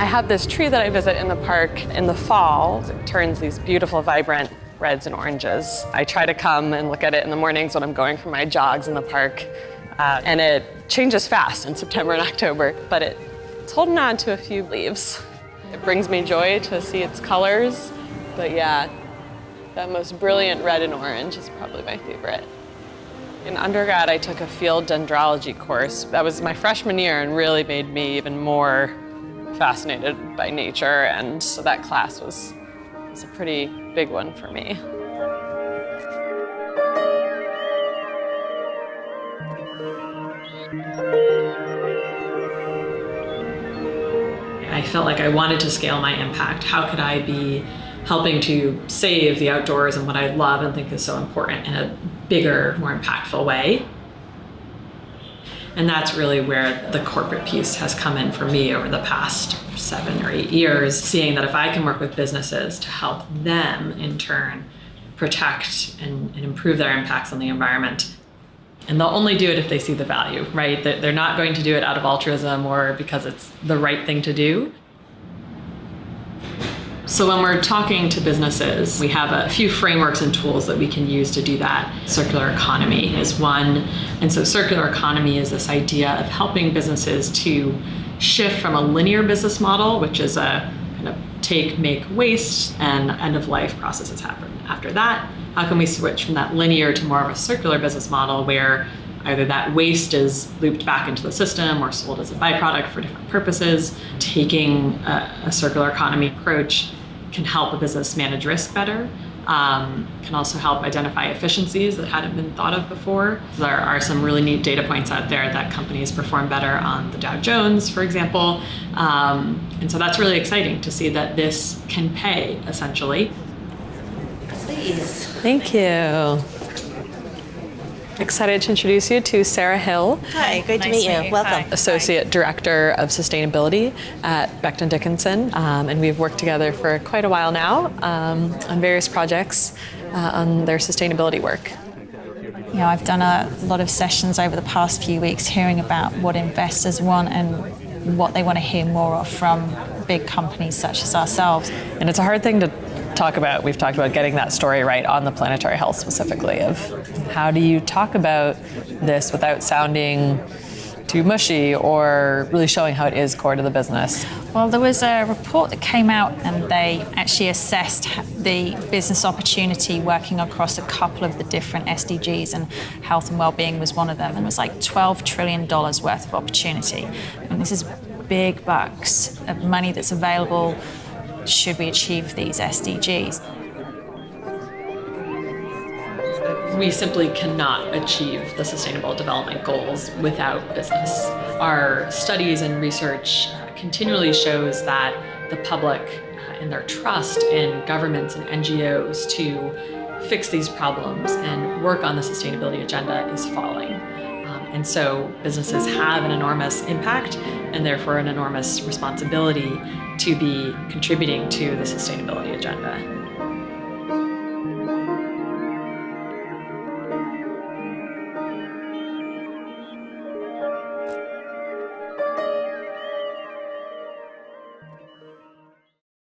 I have this tree that I visit in the park in the fall. It turns these beautiful, vibrant reds and oranges. I try to come and look at it in the mornings when I'm going for my jogs in the park. And it changes fast in September and October, but it's holding on to a few leaves. It brings me joy to see its colors, but yeah, that most brilliant red and orange is probably my favorite. In undergrad, I took a field dendrology course. That was my freshman year and really made me even more fascinated by nature, and so that class was a pretty big one for me. I felt like I wanted to scale my impact. How could I be helping to save the outdoors and what I love and think is so important in a bigger, more impactful way? And that's really where the corporate piece has come in for me over the past 7 or 8 years, seeing that if I can work with businesses to help them in turn protect and improve their impacts on the environment. And they'll only do it if they see the value, right? They're not going to do it out of altruism or because it's the right thing to do. So when we're talking to businesses, we have a few frameworks and tools that we can use to do that. Circular economy is one. And so circular economy is this idea of helping businesses to shift from a linear business model, which is a kind of take, make, waste, and end of life processes happen. After that, how can we switch from that linear to more of a circular business model where either that waste is looped back into the system or sold as a byproduct for different purposes. Taking a circular economy approach can help a business manage risk better, can also help identify efficiencies that hadn't been thought of before. There are some really neat data points out there that companies perform better on the Dow Jones, for example. And so that's really exciting to see that this can pay, essentially. Please. Thank you. Excited to introduce you to Sarah Hill. Hi, great to meet you. Welcome. Associate Director of Sustainability at Becton Dickinson. And we've worked together for quite a while now on various projects on their sustainability work. You know, I've done a lot of sessions over the past few weeks hearing about what investors want and what they want to hear more of from big companies such as ourselves. And it's a hard thing to talk about. We've talked about getting that story right on the Planetary Health specifically, of how do you talk about this without sounding too mushy or really showing how it is core to the business. Well, there was a report that came out and they actually assessed the business opportunity working across a couple of the different SDGs, and health and well-being was one of them, and it was like $12 trillion worth of opportunity. And this is big bucks of money that's available should we achieve these SDGs. We simply cannot achieve the Sustainable Development Goals without business. Our studies and research continually shows that the public and their trust in governments and NGOs to fix these problems and work on the sustainability agenda is falling. And so businesses have an enormous impact and therefore an enormous responsibility to be contributing to the sustainability agenda.